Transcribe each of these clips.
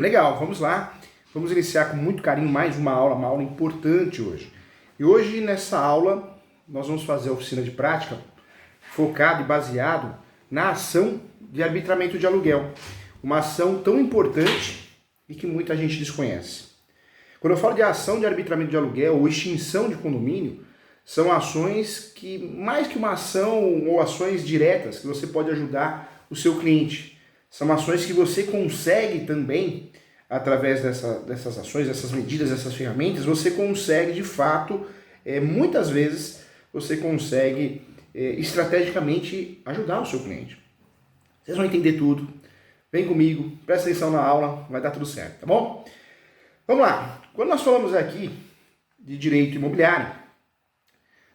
Legal, vamos lá. Vamos iniciar com muito carinho mais uma aula importante hoje. E hoje, nessa aula, nós vamos fazer a oficina de prática focado e baseado na ação de arbitramento de aluguel. Uma ação tão importante e que muita gente desconhece. Quando eu falo de ação de arbitramento de aluguel ou extinção de condomínio, são ações que, mais que uma ação ou ações diretas, que você pode ajudar o seu cliente. São ações que você consegue também, através dessas ações, dessas medidas, dessas ferramentas, você consegue de fato, muitas vezes, você consegue estrategicamente ajudar o seu cliente. Vocês vão entender tudo. Vem comigo, presta atenção na aula, vai dar tudo certo, tá bom? Vamos lá. Quando nós falamos aqui de direito imobiliário,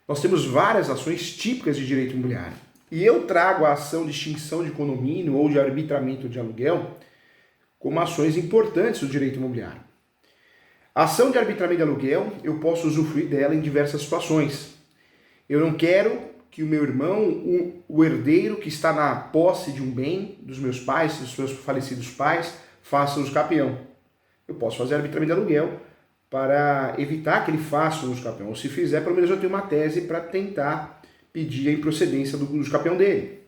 nós temos várias ações típicas de direito imobiliário. E eu trago a ação de extinção de condomínio ou de arbitramento de aluguel como ações importantes do direito imobiliário. A ação de arbitramento de aluguel, eu posso usufruir dela em diversas situações. Eu não quero que o meu irmão, o herdeiro que está na posse de um bem dos meus pais, dos meus falecidos pais, faça uso capião. Eu posso fazer arbitramento de aluguel para evitar que ele faça uso capião. Ou se fizer, pelo menos eu tenho uma tese para tentar pedir a improcedência do uso capião dele.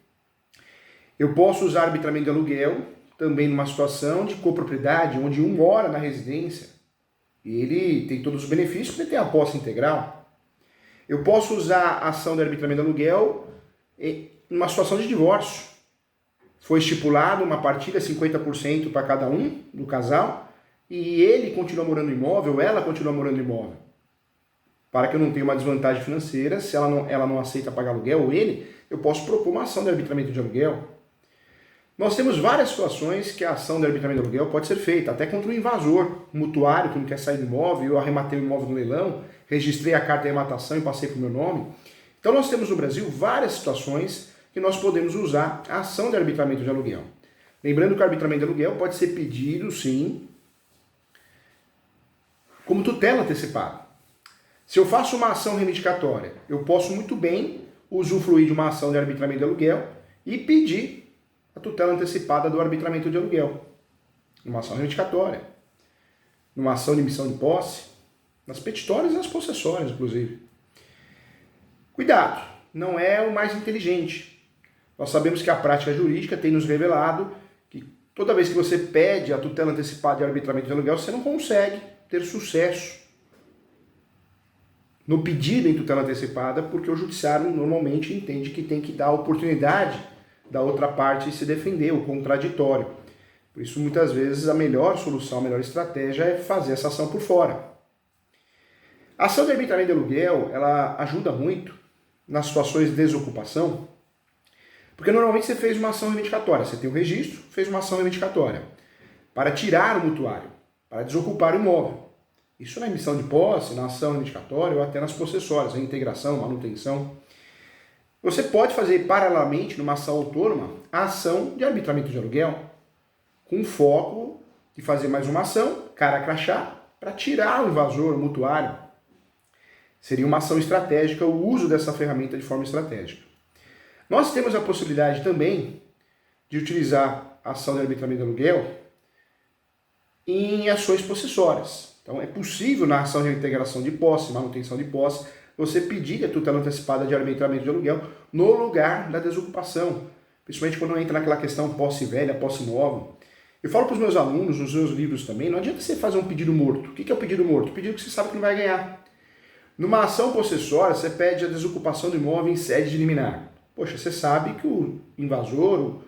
Eu posso usar arbitramento de aluguel também numa situação de copropriedade, onde um mora na residência e ele tem todos os benefícios porque ele tem a posse integral. Eu posso usar a ação de arbitramento de aluguel em uma situação de divórcio. Foi estipulado uma partilha 50% para cada um do casal e ele continua morando no imóvel, ela continua morando no imóvel. Para que eu não tenha uma desvantagem financeira, se ela não aceita pagar aluguel, ou ele, eu posso propor uma ação de arbitramento de aluguel. Nós temos várias situações que a ação de arbitramento de aluguel pode ser feita, até contra um invasor, um mutuário que não quer sair do imóvel, eu arrematei o imóvel no leilão, registrei a carta de arrematação e passei para o meu nome. Então nós temos no Brasil várias situações que nós podemos usar a ação de arbitramento de aluguel. Lembrando que o arbitramento de aluguel pode ser pedido, sim, como tutela antecipada. Se eu faço uma ação reivindicatória, eu posso muito bem usufruir de uma ação de arbitramento de aluguel e pedir a tutela antecipada do arbitramento de aluguel. Numa ação reivindicatória, numa ação de emissão de posse, nas petitórias e nas possessórias, inclusive. Cuidado, não é o mais inteligente. Nós sabemos que a prática jurídica tem nos revelado que toda vez que você pede a tutela antecipada de arbitramento de aluguel, você não consegue ter sucesso no pedido em tutela antecipada, porque o judiciário normalmente entende que tem que dar a oportunidade da outra parte se defender, o contraditório. Por isso, muitas vezes, a melhor solução, a melhor estratégia é fazer essa ação por fora. A ação de arbitramento de aluguel, ela ajuda muito nas situações de desocupação, porque normalmente você fez uma ação reivindicatória, você tem o registro, fez uma ação reivindicatória para tirar o mutuário, para desocupar o imóvel. Isso na emissão de posse, na ação reivindicatória ou até nas possessórias, a integração, manutenção. Você pode fazer paralelamente, numa ação autônoma, a ação de arbitramento de aluguel, com foco de fazer mais uma ação, cara crachá, para tirar o invasor, o mutuário. Seria uma ação estratégica, o uso dessa ferramenta de forma estratégica. Nós temos a possibilidade também de utilizar a ação de arbitramento de aluguel em ações possessórias. Então é possível na ação de integração de posse, manutenção de posse, você pedir a tutela antecipada de arbitramento de aluguel no lugar da desocupação, principalmente quando entra naquela questão posse velha, posse nova. Eu falo para os meus alunos, nos meus livros também, não adianta você fazer um pedido morto. O que é o pedido morto? O pedido que você sabe que não vai ganhar. Numa ação possessória, você pede a desocupação do imóvel em sede de liminar. Poxa, você sabe que o invasor,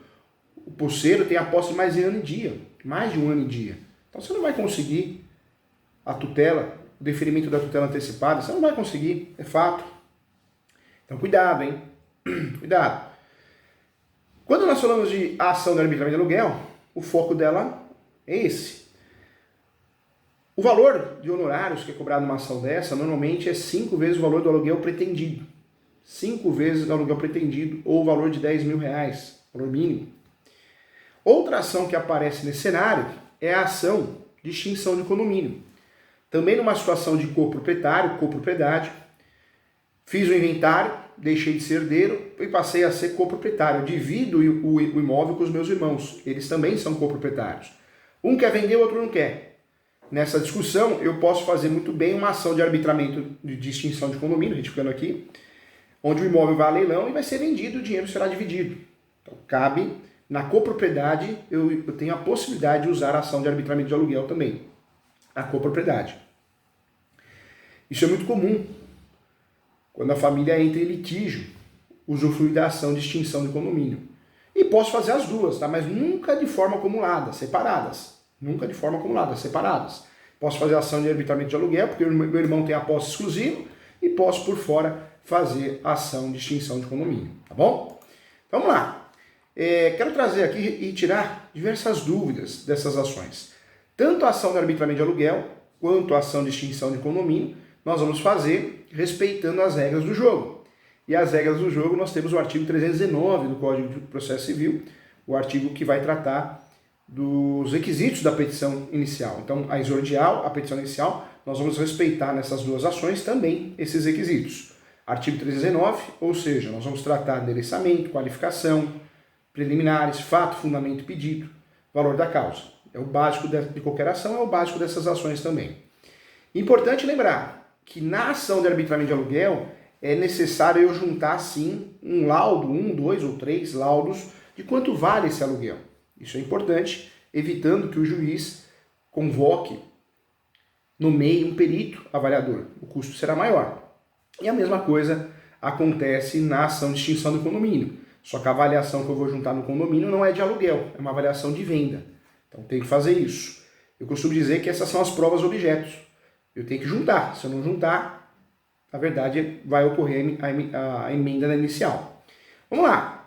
o posseiro tem a posse mais de ano e dia, mais de um ano e dia. Então você não vai conseguir a tutela, o deferimento da tutela antecipada, você não vai conseguir, é fato. Então cuidado, hein? Cuidado. Quando nós falamos de ação de arbitramento de aluguel, o foco dela é esse. O valor de honorários que é cobrado numa ação dessa, normalmente é 5 vezes o valor do aluguel pretendido. 5 vezes o aluguel pretendido, ou o valor de R$10.000, valor mínimo. Outra ação que aparece nesse cenário é a ação de extinção de condomínio. Também numa situação de coproprietário, copropriedade, fiz o inventário, deixei de ser herdeiro e passei a ser coproprietário. Eu divido o imóvel com os meus irmãos, eles também são coproprietários. Um quer vender, o outro não quer. Nessa discussão, eu posso fazer muito bem uma ação de arbitramento de extinção de condomínio, retificando aqui, onde o imóvel vai a leilão e vai ser vendido, o dinheiro será dividido. Então, cabe, na copropriedade, eu tenho a possibilidade de usar a ação de arbitramento de aluguel também, a copropriedade. Isso é muito comum, quando a família entra em litígio, usufrui da ação de extinção de condomínio. E posso fazer as duas, tá? Mas nunca de forma acumulada, separadas. Nunca de forma acumulada, separadas. Posso fazer a ação de arbitramento de aluguel, porque o meu irmão tem a posse exclusiva, e posso, por fora, fazer a ação de extinção de condomínio, tá bom? Vamos lá. Quero trazer aqui e tirar diversas dúvidas dessas ações. Tanto a ação de arbitramento de aluguel, quanto a ação de extinção de condomínio, nós vamos fazer respeitando as regras do jogo. E as regras do jogo, nós temos o artigo 319 do Código de Processo Civil, o artigo que vai tratar dos requisitos da petição inicial. Então, a exordial, a petição inicial, nós vamos respeitar nessas duas ações também esses requisitos. Artigo 319, ou seja, nós vamos tratar de endereçamento, qualificação, preliminares, fato, fundamento e pedido, valor da causa. É o básico de qualquer ação, é o básico dessas ações também. Importante lembrar que na ação de arbitramento de aluguel é necessário eu juntar, sim, um laudo, 1, 2 ou 3 laudos de quanto vale esse aluguel. Isso é importante, evitando que o juiz convoque, nomeie um perito avaliador. O custo será maior. E a mesma coisa acontece na ação de extinção do condomínio. Só que a avaliação que eu vou juntar no condomínio não é de aluguel, é uma avaliação de venda. Então tem que fazer isso. Eu costumo dizer que essas são as provas objetos. Eu tenho que juntar. Se eu não juntar, na verdade vai ocorrer a emenda inicial. Vamos lá.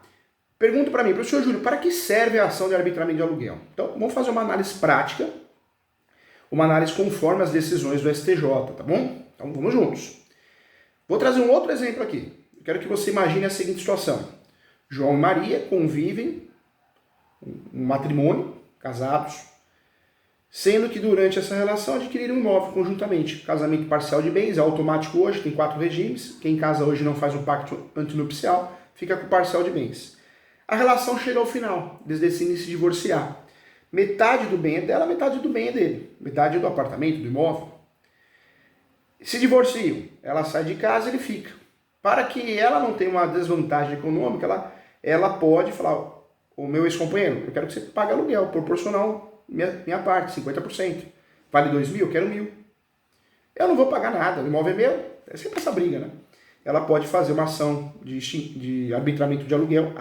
Pergunta para mim, professor Júlio, para que serve a ação de arbitramento de aluguel? Então, vamos fazer uma análise prática, uma análise conforme as decisões do STJ, tá bom? Então, vamos juntos. Vou trazer um outro exemplo aqui. Eu quero que você imagine a seguinte situação. João e Maria convivem, um matrimônio, casados, sendo que durante essa relação adquiriram um imóvel conjuntamente. Casamento parcial de bens, é automático hoje, tem 4 regimes. Quem casa hoje não faz um pacto antinupcial, fica com parcial de bens. A relação chega ao final, eles decidem se divorciar. Metade do bem é dela, metade do bem é dele. Metade do apartamento, do imóvel. Se divorciam, ela sai de casa e ele fica. Para que ela não tenha uma desvantagem econômica, ela pode falar, o meu ex-companheiro, eu quero que você pague aluguel, proporcional minha parte, 50%. Vale 2.000, eu quero 1.000. Eu não vou pagar nada, o imóvel é meu. É sempre essa briga, né? Ela pode fazer uma ação de arbitramento de aluguel,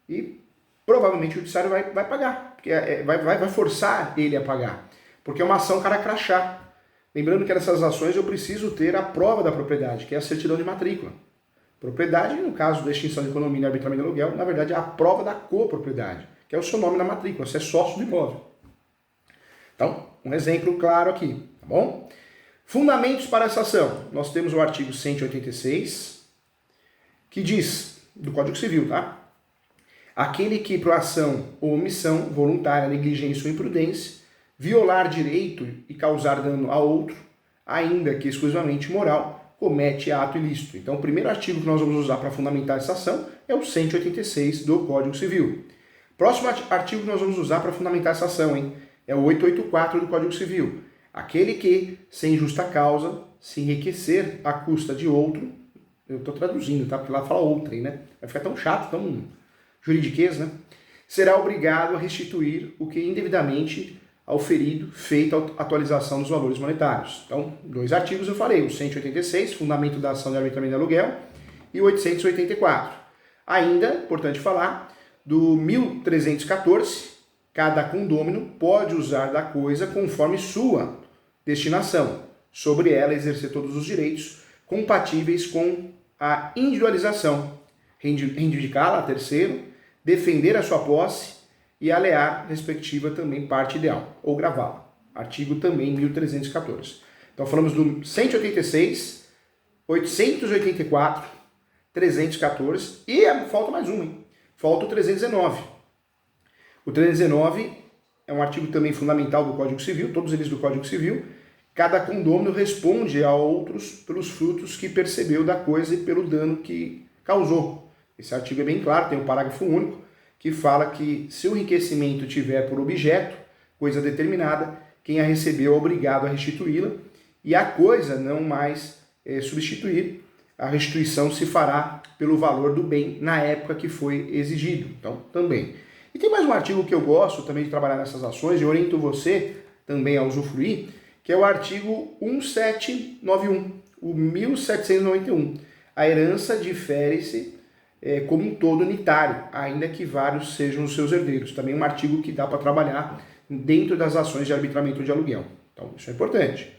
e provavelmente o judiciário vai pagar, porque vai forçar ele a pagar, porque é uma ação cara crachá. Lembrando que nessas ações eu preciso ter a prova da propriedade, que é a certidão de matrícula. Propriedade, no caso da extinção de condomínio e arbitramento de aluguel, na verdade é a prova da copropriedade, que é o seu nome na matrícula, você é sócio do imóvel. Então, um exemplo claro aqui, tá bom? Fundamentos para essa ação. Nós temos o artigo 186, que diz, do Código Civil, tá? Aquele que por ação ou omissão, voluntária, negligência ou imprudência, violar direito e causar dano a outro, ainda que exclusivamente moral, comete ato ilícito. Então, o primeiro artigo que nós vamos usar para fundamentar essa ação é o 186 do Código Civil. Próximo artigo que nós vamos usar para fundamentar essa ação, é o 884 do Código Civil. Aquele que, sem justa causa, se enriquecer à custa de outro, eu estou traduzindo, tá? Porque lá fala outrem, né? Vai ficar tão chato, tão juridiquês, né? Será obrigado a restituir o que indevidamente ao ferido, feita a atualização dos valores monetários. Então, 2 artigos eu falei, o 186, fundamento da ação de arbitramento de aluguel, e o 884. Ainda, importante falar, do 1314, cada condômino pode usar da coisa conforme sua destinação, sobre ela exercer todos os direitos compatíveis com a individualização, reivindicá-la a terceiro, defender a sua posse e alear respectiva também parte ideal, ou gravá-la. Artigo também 1314. Então falamos do 186, 884, 314 e falta mais um, falta o 319. O 319 é um artigo também fundamental do Código Civil, todos eles do Código Civil. Cada condômino responde a outros pelos frutos que percebeu da coisa e pelo dano que causou. Esse artigo é bem claro, tem um parágrafo único que fala que se o enriquecimento tiver por objeto coisa determinada, quem a recebeu é obrigado a restituí-la, e a coisa não mais substituir, a restituição se fará pelo valor do bem na época que foi exigido. Então, também. E tem mais um artigo que eu gosto também de trabalhar nessas ações, e oriento você também a usufruir, que é o artigo 1791, o 1791. A herança difere-se como um todo unitário, ainda que vários sejam os seus herdeiros. Também um artigo que dá para trabalhar dentro das ações de arbitramento de aluguel. Então, isso é importante.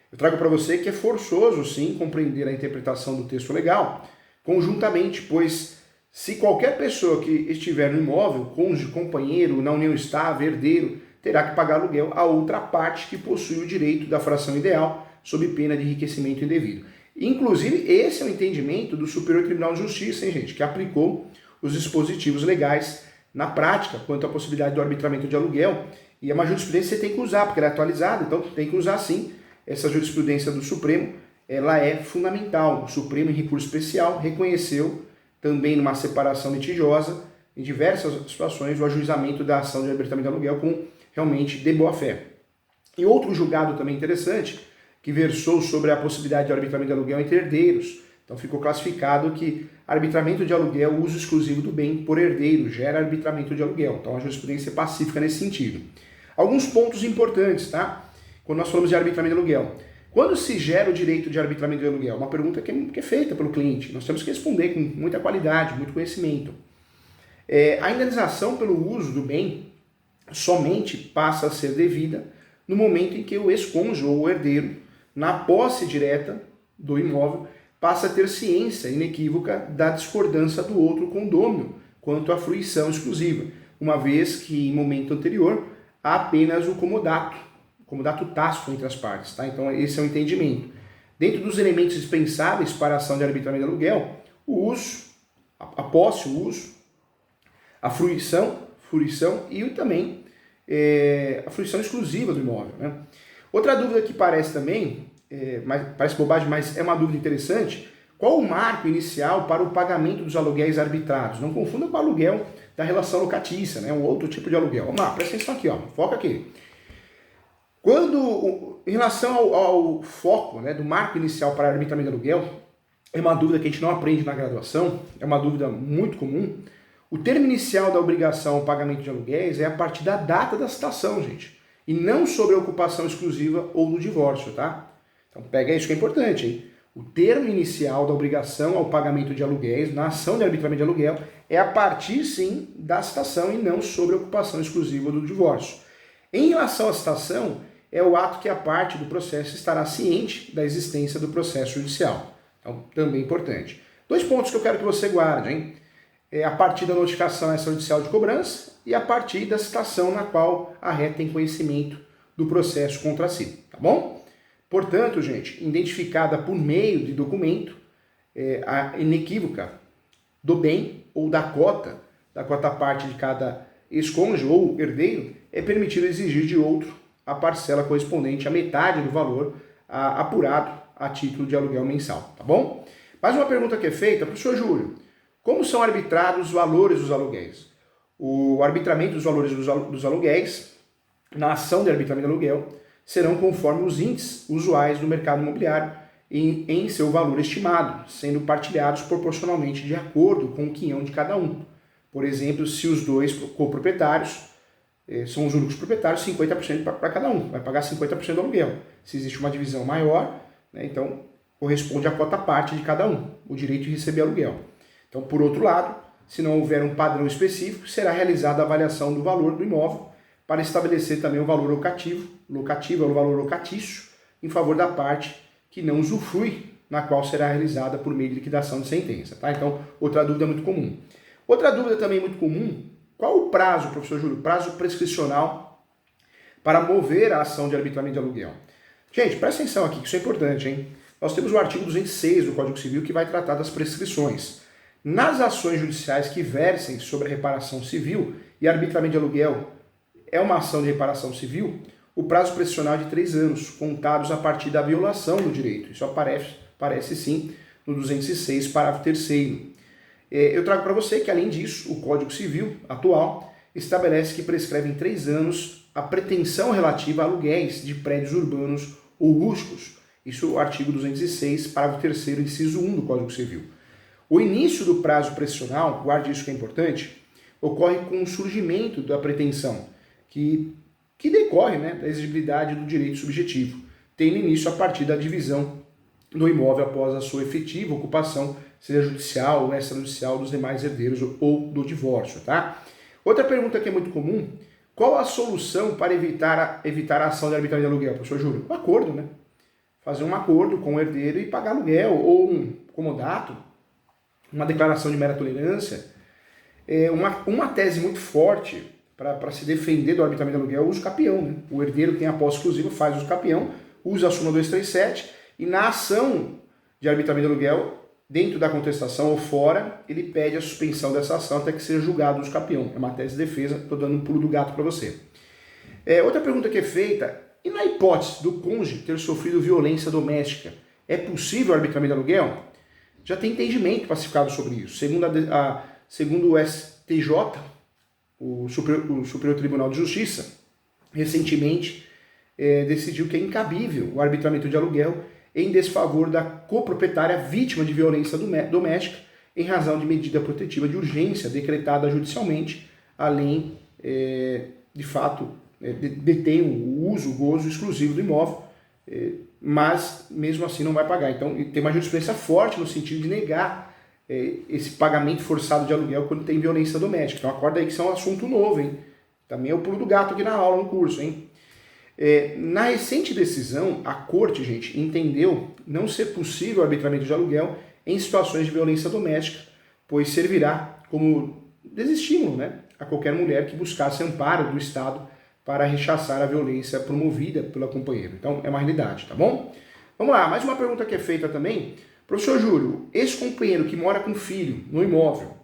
Eu trago para você que é forçoso, sim, compreender a interpretação do texto legal conjuntamente, pois se qualquer pessoa que estiver no imóvel, cônjuge, companheiro, na união estável, herdeiro, terá que pagar aluguel a outra parte que possui o direito da fração ideal, sob pena de enriquecimento indevido. Inclusive, esse é o entendimento do Superior Tribunal de Justiça, hein, gente, que aplicou os dispositivos legais na prática quanto à possibilidade do arbitramento de aluguel. E é uma jurisprudência que você tem que usar, porque ela é atualizada, então tem que usar sim. Essa jurisprudência do Supremo, ela é fundamental. O Supremo, em recurso especial, reconheceu também numa separação litigiosa, em diversas situações, o ajuizamento da ação de arbitramento de aluguel com realmente de boa fé. E outro julgado também interessante, que versou sobre a possibilidade de arbitramento de aluguel entre herdeiros. Então ficou classificado que arbitramento de aluguel, uso exclusivo do bem por herdeiro, gera arbitramento de aluguel. Então a jurisprudência é pacífica nesse sentido. Alguns pontos importantes, tá? Quando nós falamos de arbitramento de aluguel. Quando se gera o direito de arbitramento de aluguel? Uma pergunta que é feita pelo cliente. Nós temos que responder com muita qualidade, muito conhecimento. A indenização pelo uso do bem somente passa a ser devida no momento em que o ex-cônjuge ou o herdeiro, na posse direta do imóvel, passa a ter ciência inequívoca da discordância do outro condômino quanto à fruição exclusiva, uma vez que em momento anterior há apenas o comodato tácito entre as partes. Tá? Então esse é o entendimento. Dentro dos elementos dispensáveis para a ação de arbitramento de aluguel, o uso, a posse, o uso, a fruição e também a fruição exclusiva do imóvel. Né? Outra dúvida que parece também, parece bobagem, mas é uma dúvida interessante, qual o marco inicial para o pagamento dos aluguéis arbitrados? Não confunda com o aluguel da relação locatícia, né? Um outro tipo de aluguel. Vamos lá, presta atenção aqui, ó, foca aqui. Em relação ao foco, né, do marco inicial para arbitramento de aluguel, é uma dúvida que a gente não aprende na graduação, é uma dúvida muito comum. O termo inicial da obrigação ao pagamento de aluguéis é a partir da data da citação, gente, e não sobre a ocupação exclusiva ou do divórcio, tá? Então pega isso que é importante, hein? O termo inicial da obrigação ao pagamento de aluguéis na ação de arbitramento de aluguel é a partir, sim, da citação e não sobre a ocupação exclusiva ou do divórcio. Em relação à citação, é o ato que a parte do processo estará ciente da existência do processo judicial. Então, também importante. 2 pontos que eu quero que você guarde, hein? É a partir da notificação extrajudicial de cobrança e a partir da citação na qual a ré tem conhecimento do processo contra si, tá bom? Portanto, gente, identificada por meio de documento, a inequívoca do bem ou da cota parte de cada ex-cônjuge ou herdeiro, é permitido exigir de outro a parcela correspondente à metade do valor apurado a título de aluguel mensal, tá bom? Mais uma pergunta que é feita, professor Júlio, como são arbitrados os valores dos aluguéis? O arbitramento dos valores dos aluguéis, na ação de arbitramento de aluguel, serão conforme os índices usuais do mercado imobiliário em seu valor estimado, sendo partilhados proporcionalmente de acordo com o quinhão de cada um. Por exemplo, se os 2 coproprietários são os únicos proprietários, 50% para cada um, vai pagar 50% do aluguel. Se existe uma divisão maior, né, então corresponde à cota parte de cada um, o direito de receber aluguel. Então, por outro lado, se não houver um padrão específico, será realizada a avaliação do valor do imóvel para estabelecer também o valor locativo é o valor locatício, em favor da parte que não usufrui, na qual será realizada por meio de liquidação de sentença. Tá? Então, outra dúvida muito comum. Outra dúvida também muito comum, qual o prazo, professor Júlio? Prazo prescricional para mover a ação de arbitramento de aluguel. Gente, presta atenção aqui, que isso é importante, hein? Nós temos o artigo 206 do Código Civil que vai tratar das prescrições. Nas ações judiciais que versem sobre a reparação civil, e arbitramento de aluguel é uma ação de reparação civil, o prazo prescricional é de 3 anos, contados a partir da violação do direito. Isso aparece sim no 206, parágrafo 3º. Eu trago para você que, além disso, o Código Civil atual estabelece que prescreve em 3 anos a pretensão relativa a aluguéis de prédios urbanos ou rústicos. Isso é o artigo 206, parágrafo 3º, inciso 1 do Código Civil. O início do prazo prescricional, guarde isso que é importante, ocorre com o surgimento da pretensão, que decorre, né, da exigibilidade do direito subjetivo, tendo início a partir da divisão do imóvel após a sua efetiva ocupação, seja judicial ou extrajudicial, dos demais herdeiros ou do divórcio, tá? Outra pergunta que é muito comum: qual a solução para evitar a ação de arbitramento de aluguel, professor Júlio? Um acordo, né? Fazer um acordo com o herdeiro e pagar aluguel, ou um comodato, uma declaração de mera tolerância. Uma tese muito forte para se defender do arbitramento de aluguel é o uso capião, né? O herdeiro tem a posse exclusiva, faz uso capião, usa a súmula 237 e na ação de arbitramento de aluguel, dentro da contestação ou fora, ele pede a suspensão dessa ação até que seja julgado o uso capião. É uma tese de defesa, estou dando um pulo do gato para você. Outra pergunta que é feita: e na hipótese do cônjuge ter sofrido violência doméstica, é possível o arbitramento de aluguel? Já tem entendimento pacificado sobre isso. Segundo o STJ, o Superior Tribunal de Justiça, recentemente decidiu que é incabível o arbitramento de aluguel em desfavor da coproprietária vítima de violência doméstica em razão de medida protetiva de urgência decretada judicialmente, além, de fato, detém o uso, o gozo exclusivo do imóvel, mas mesmo assim não vai pagar. Então tem uma jurisprudência forte no sentido de negar esse pagamento forçado de aluguel quando tem violência doméstica. Então acorda aí que isso é um assunto novo, hein? Também é o pulo do gato aqui na aula, no curso, hein? Na recente decisão, a Corte, gente, entendeu não ser possível o arbitramento de aluguel em situações de violência doméstica, pois servirá como desestímulo, né, a qualquer mulher que buscasse amparo do Estado para rechaçar a violência promovida pela companheira. Então, é uma realidade, tá bom? Vamos lá, mais uma pergunta que é feita também. Professor Júlio, esse companheiro que mora com filho no imóvel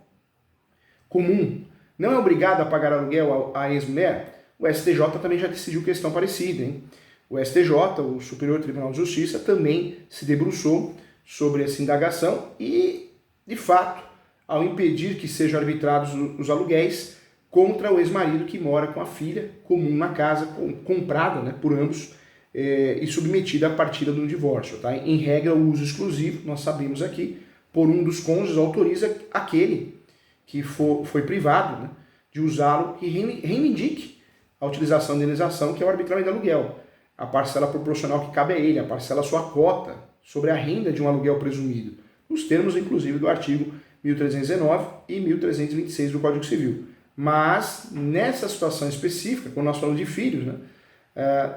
comum não é obrigado a pagar aluguel à ex-mulher? O STJ também já decidiu questão parecida, hein? O STJ, o Superior Tribunal de Justiça, também se debruçou sobre essa indagação e, de fato, ao impedir que sejam arbitrados os aluguéis contra o ex-marido que mora com a filha comum na casa, comprada, né, por ambos, e submetida à partida do divórcio. Tá? Em regra, o uso exclusivo, nós sabemos aqui, por um dos cônjuges, autoriza aquele que foi privado, né, de usá-lo que reivindique a utilização da indenização, que é o arbitramento de aluguel. A parcela proporcional que cabe a ele, a parcela sua cota sobre a renda de um aluguel presumido, nos termos, inclusive, do artigo 1319 e 1326 do Código Civil. Mas, nessa situação específica, quando nós falamos de filhos, né,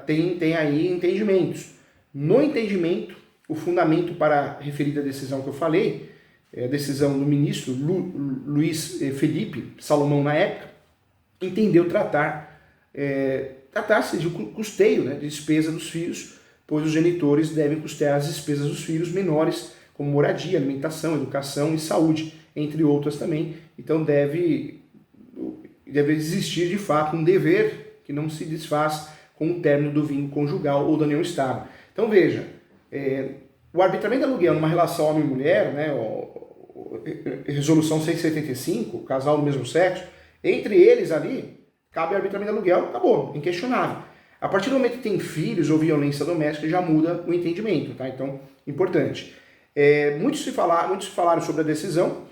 tem aí entendimentos. No entendimento, o fundamento para a referida decisão que eu falei, a decisão do ministro Luiz Felipe Salomão, na época, entendeu tratar-se de custeio, né, de despesa dos filhos, pois os genitores devem custear as despesas dos filhos menores, como moradia, alimentação, educação e saúde, entre outras também. Então deve existir, de fato, um dever que não se desfaz com o término do vínculo conjugal ou da união estável. Então veja, o arbitramento de aluguel numa relação homem e mulher, né, resolução 675, casal do mesmo sexo, entre eles ali, cabe arbitramento de aluguel, acabou, inquestionável. A partir do momento que tem filhos ou violência doméstica, já muda o entendimento, tá? Então, importante. Muitos falaram sobre a decisão,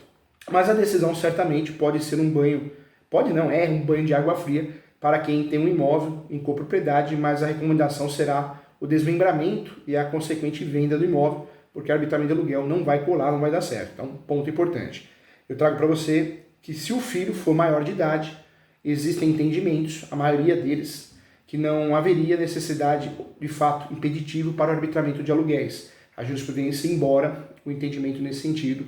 mas a decisão certamente pode ser um banho, um banho de água fria para quem tem um imóvel em copropriedade, mas a recomendação será o desmembramento e a consequente venda do imóvel, porque arbitramento de aluguel não vai colar, não vai dar certo. Então, ponto importante. Eu trago para você que se o filho for maior de idade, existem entendimentos, a maioria deles, que não haveria necessidade, de fato, impeditivo para o arbitramento de aluguéis. A jurisprudência, embora o entendimento nesse sentido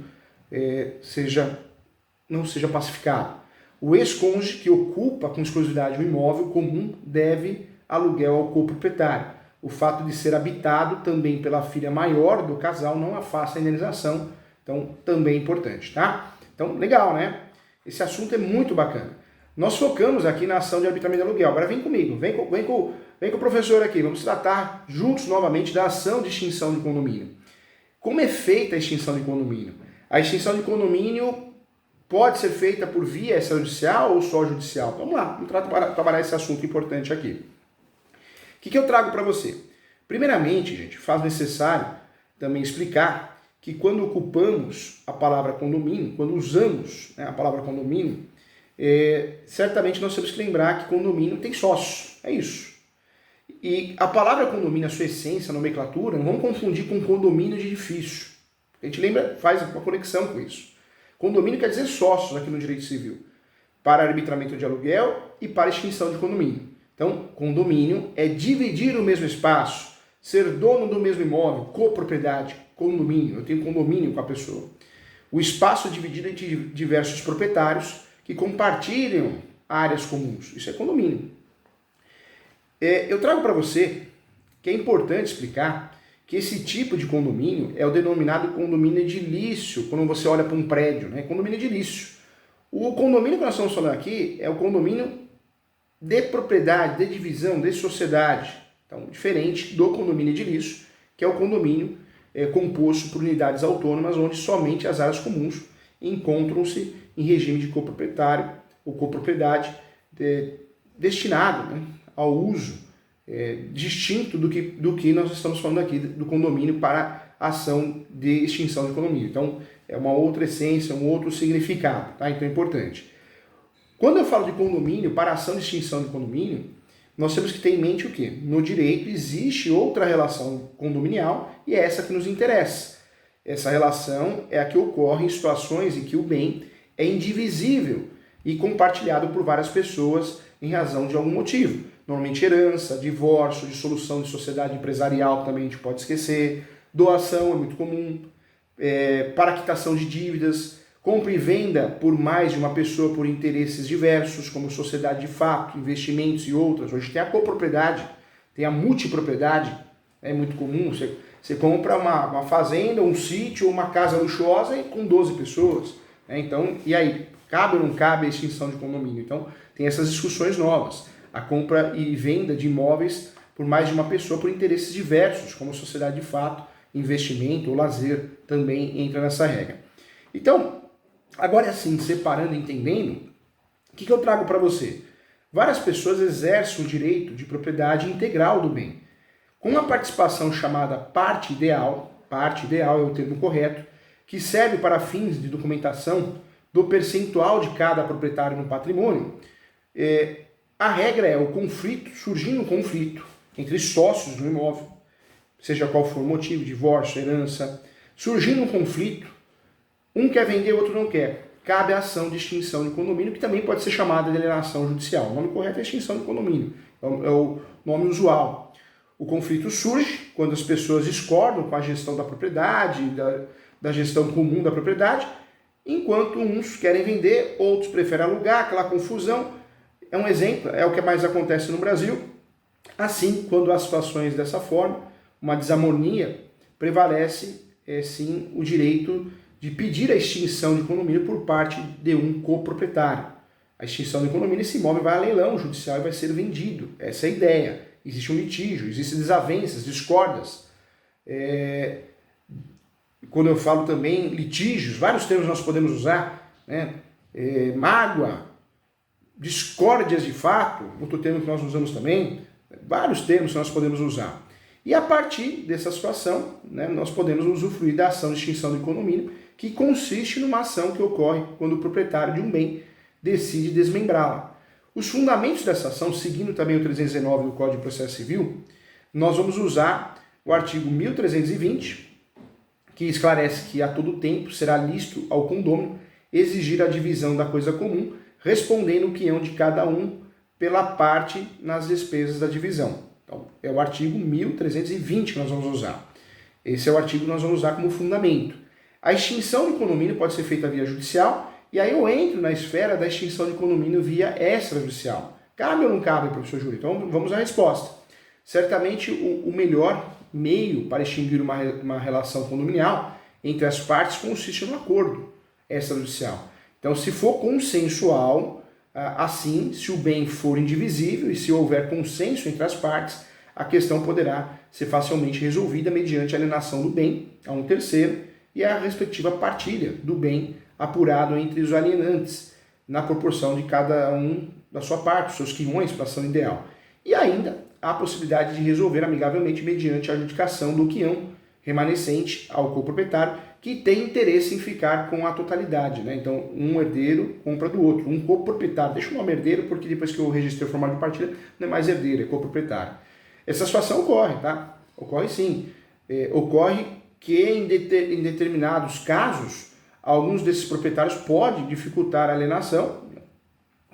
não seja pacificado. O ex-cônjuge que ocupa com exclusividade o imóvel comum deve aluguel ao coproprietário. O fato de ser habitado também pela filha maior do casal não afasta a indenização, então também é importante, tá? Então, legal, né? Esse assunto é muito bacana. Nós focamos aqui na ação de arbitramento de aluguel. Agora vem comigo, vem com o professor aqui. Vamos tratar juntos novamente da ação de extinção de condomínio. Como é feita a extinção de condomínio? A extinção de condomínio pode ser feita por via extrajudicial ou só judicial? Vamos lá, vamos trabalhar esse assunto importante aqui. O que eu trago para você? Primeiramente, gente, faz necessário também explicar que quando ocupamos a palavra condomínio, quando usamos, né, a palavra condomínio, certamente nós temos que lembrar que condomínio tem sócios, é isso. E a palavra condomínio, a sua essência, a nomenclatura, não vamos confundir com condomínio de edifício. A gente lembra, faz uma conexão com isso. Condomínio quer dizer sócios aqui no direito civil, para arbitramento de aluguel e para extinção de condomínio. Então, condomínio é dividir o mesmo espaço, ser dono do mesmo imóvel, copropriedade, condomínio. Eu tenho condomínio com a pessoa. O espaço é dividido entre diversos proprietários que compartilham áreas comuns. Isso é condomínio. Eu trago para você que é importante explicar que esse tipo de condomínio é o denominado condomínio edilício, quando você olha para um prédio, né? Condomínio edilício. O condomínio que nós estamos falando aqui é o condomínio de propriedade, de divisão, de sociedade. Então, diferente do condomínio edilício, que é o condomínio composto por unidades autônomas, onde somente as áreas comuns encontram-se em regime de coproprietário ou copropriedade destinado, né, ao uso distinto do que nós estamos falando aqui do condomínio para a ação de extinção de condomínio. Então, é uma outra essência, um outro significado, tá? Então é importante. Quando eu falo de condomínio, para a ação de extinção de condomínio, nós temos que ter em mente o quê? No direito existe outra relação condominial e é essa que nos interessa. Essa relação é a que ocorre em situações em que o bem é indivisível e compartilhado por várias pessoas em razão de algum motivo. Normalmente herança, divórcio, dissolução de sociedade empresarial também a gente pode esquecer, doação é muito comum, paraquitação de dívidas, compra e venda por mais de uma pessoa por interesses diversos, como sociedade de fato, investimentos e outras. Hoje tem a copropriedade, tem a multipropriedade, é muito comum. Você compra uma fazenda, um sítio ou uma casa luxuosa com 12 pessoas. Né? Então, e aí, cabe ou não cabe a extinção de condomínio? Então, tem essas discussões novas. A compra e venda de imóveis por mais de uma pessoa por interesses diversos, como sociedade de fato, investimento ou lazer também entra nessa regra. Então, agora assim, separando e entendendo, o que eu trago para você? Várias pessoas exercem o direito de propriedade integral do bem, com uma participação chamada parte ideal é o termo correto, que serve para fins de documentação do percentual de cada proprietário no patrimônio. A regra é o conflito, surgindo um conflito entre sócios do imóvel, seja qual for o motivo, divórcio, herança, surgindo um conflito, um quer vender, o outro não quer. Cabe a ação de extinção de condomínio, que também pode ser chamada de alienação judicial. O nome correto é extinção de condomínio, é o nome usual. O conflito surge quando as pessoas discordam com a gestão da propriedade, da gestão comum da propriedade, enquanto uns querem vender, outros preferem alugar, aquela confusão. É um exemplo, é o que mais acontece no Brasil. Assim, quando há situações dessa forma, uma desarmonia, prevalece sim o direito de pedir a extinção de condomínio por parte de um coproprietário. A extinção de condomínio, esse imóvel vai a leilão judicial e vai ser vendido. Essa é a ideia. Existe um litígio, existem desavenças, discordas. Quando eu falo também litígios, vários termos nós podemos usar, né? Mágoa, discórdias de fato, outro termo que nós usamos também, vários termos que nós podemos usar. E a partir dessa situação, né, nós podemos usufruir da ação de extinção de condomínio, que consiste numa ação que ocorre quando o proprietário de um bem decide desmembrá-la. Os fundamentos dessa ação, seguindo também o 319 do Código de Processo Civil, nós vamos usar o artigo 1320, que esclarece que a todo tempo será lícito ao condômino exigir a divisão da coisa comum, respondendo o quião de cada um pela parte nas despesas da divisão. Então, é o artigo 1320 que nós vamos usar. Esse é o artigo que nós vamos usar como fundamento. A extinção de condomínio pode ser feita via judicial, e aí eu entro na esfera da extinção de condomínio via extrajudicial. Cabe ou não cabe, professor Júlio? Então, vamos à resposta. Certamente, o melhor meio para extinguir uma relação condominial entre as partes consiste no acordo extrajudicial. Então, se for consensual, assim, se o bem for indivisível e se houver consenso entre as partes, a questão poderá ser facilmente resolvida mediante a alienação do bem a um terceiro, e a respectiva partilha do bem apurado entre os alienantes, na proporção de cada um da sua parte, os seus quinhões para a ação ideal. E ainda há a possibilidade de resolver amigavelmente mediante a adjudicação do quinhão remanescente ao coproprietário, que tem interesse em ficar com a totalidade, né? Então, um herdeiro compra do outro, um coproprietário. Deixa o nome herdeiro, porque depois que eu registrei o formulário de partilha, não é mais herdeiro, é coproprietário. Essa situação ocorre, tá? Ocorre sim. Ocorre que em determinados casos, alguns desses proprietários podem dificultar a alienação,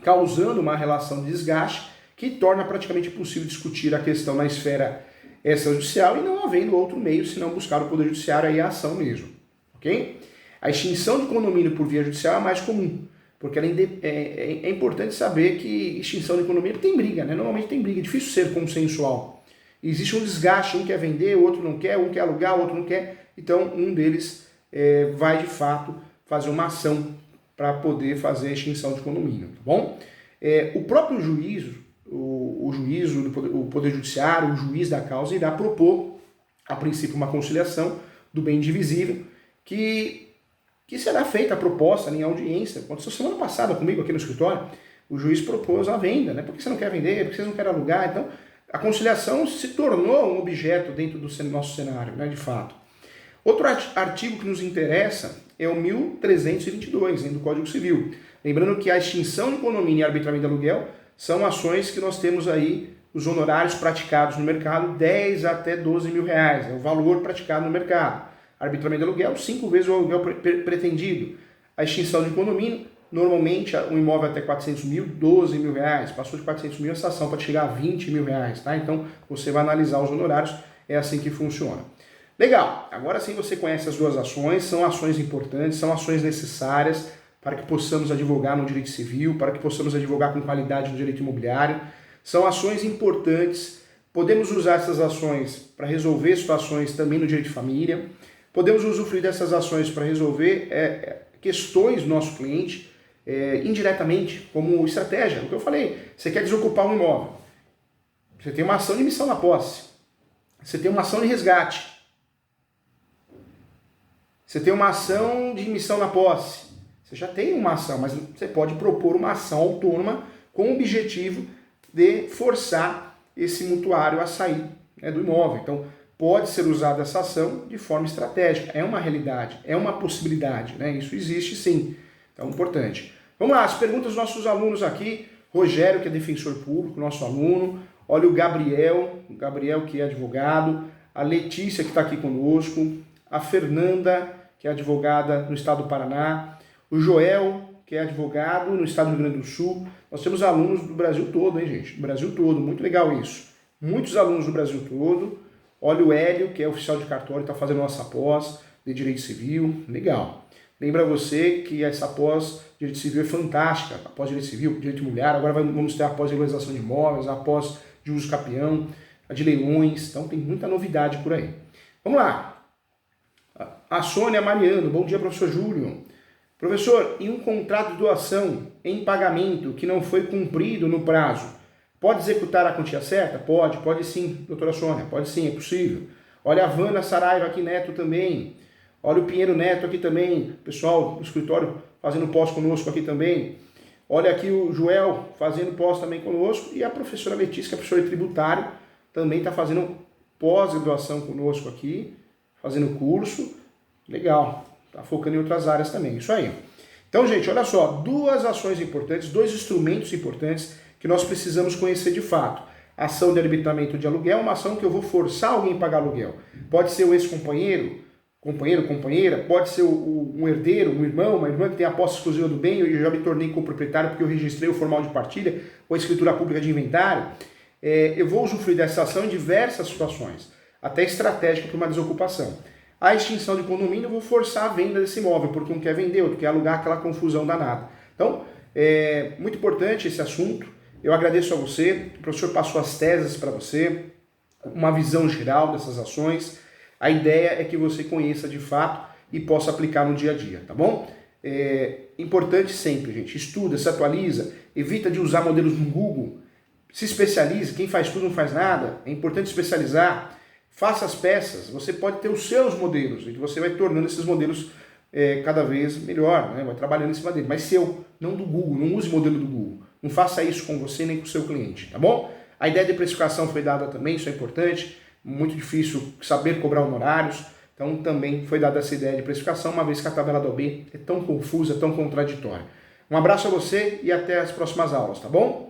causando uma relação de desgaste que torna praticamente impossível discutir a questão na esfera extrajudicial e não havendo outro meio senão buscar o Poder Judiciário aí a ação mesmo, ok? A extinção de condomínio por via judicial é a mais comum, porque é importante saber que extinção de condomínio tem briga, né? Normalmente tem briga, é difícil ser consensual. Existe um desgaste, um quer vender, o outro não quer, um quer alugar, o outro não quer, então um deles vai de fato fazer uma ação para poder fazer a extinção de condomínio, tá bom? O próprio juízo, o Poder Judiciário, o juiz da causa, irá propor, a princípio, uma conciliação do bem indivisível, que será feita a proposta em audiência. Aconteceu semana passada comigo aqui no escritório, o juiz propôs a venda, né? Por que você não quer vender? Por que você não quer alugar? Então, a conciliação se tornou um objeto dentro do nosso cenário, né, de fato. Outro artigo que nos interessa é o 1322, do Código Civil. Lembrando que a extinção de condomínio e arbitramento de aluguel são ações que nós temos aí, os honorários praticados no mercado, 10 até 12 mil reais, é o valor praticado no mercado. Arbitramento de aluguel, 5 vezes o aluguel pretendido. A extinção de condomínio, normalmente um imóvel até 400 mil, 12 mil reais. Passou de 400 mil, essa ação pode chegar a 20 mil reais, tá? Então, você vai analisar os honorários, é assim que funciona. Legal, agora sim você conhece as duas ações, são ações importantes, são ações necessárias para que possamos advogar no direito civil, para que possamos advogar com qualidade no direito imobiliário. São ações importantes, podemos usar essas ações para resolver situações também no direito de família, podemos usufruir dessas ações para resolver questões do nosso cliente indiretamente, como estratégia. O que eu falei, você quer desocupar um imóvel, você tem uma ação de missão na posse, você tem uma ação de resgate, você tem uma ação de missão na posse, você já tem uma ação, mas você pode propor uma ação autônoma com o objetivo de forçar esse mutuário a sair, né, do imóvel. Então, pode ser usada essa ação de forma estratégica. É uma realidade, é uma possibilidade, né? Isso existe sim. Então, importante. Vamos lá, as perguntas dos nossos alunos aqui. Rogério, que é defensor público, nosso aluno. Olha o Gabriel que é advogado. A Letícia, que está aqui conosco. A Fernanda, que é advogada no estado do Paraná. O Joel, que é advogado no estado do Rio Grande do Sul. Nós temos alunos do Brasil todo, hein, gente? Do Brasil todo, muito legal isso. Muitos alunos do Brasil todo. Olha o Hélio, que é oficial de cartório, está fazendo nossa pós de Direito Civil. Legal. Lembra você que essa pós de Direito Civil é fantástica. A pós de Direito Civil, Direito Imobiliário, agora vamos ter a pós de regularização de imóveis, a pós de uso capião, a de leilões. Então tem muita novidade por aí. Vamos lá. A Sônia Mariano. Bom dia, professor Júlio. Professor, em um contrato de doação em pagamento que não foi cumprido no prazo, pode executar a quantia certa? Pode sim, doutora Sônia, pode sim, é possível. Olha a Vana Saraiva aqui, Neto também. Olha o Pinheiro Neto aqui também, pessoal do escritório fazendo pós conosco aqui também. Olha aqui o Joel fazendo pós também conosco. E a professora Letícia, que é professora de tributário, também está fazendo pós-graduação conosco aqui, fazendo curso. Legal, está focando em outras áreas também, isso aí. Então, gente, olha só, duas ações importantes, dois instrumentos importantes que nós precisamos conhecer de fato. Ação de arbitramento de aluguel, uma ação que eu vou forçar alguém a pagar aluguel. Pode ser o ex-companheiro, companheira, pode ser um herdeiro, um irmão, uma irmã que tem a posse exclusiva do bem, eu já me tornei coproprietário porque eu registrei o formal de partilha ou a escritura pública de inventário. Eu vou usufruir dessa ação em diversas situações, até estratégica para uma desocupação. A extinção de condomínio, eu vou forçar a venda desse imóvel, porque um quer vender, outro quer alugar, aquela confusão danada. Então, é muito importante esse assunto. Eu agradeço a você, o professor passou as teses para você, uma visão geral dessas ações. A ideia é que você conheça de fato e possa aplicar no dia a dia, tá bom? Importante sempre, gente, estuda, se atualiza, evita de usar modelos no Google, se especialize, quem faz tudo não faz nada, é importante especializar, faça as peças, você pode ter os seus modelos, e você vai tornando esses modelos cada vez melhor, né? Vai trabalhando em cima dele, mas seu, não do Google, não use o modelo do Google. Não faça isso com você nem com o seu cliente, tá bom? A ideia de precificação foi dada também, isso é importante, muito difícil saber cobrar honorários, então também foi dada essa ideia de precificação, uma vez que a tabela da OAB é tão confusa, tão contraditória. Um abraço a você e até as próximas aulas, tá bom?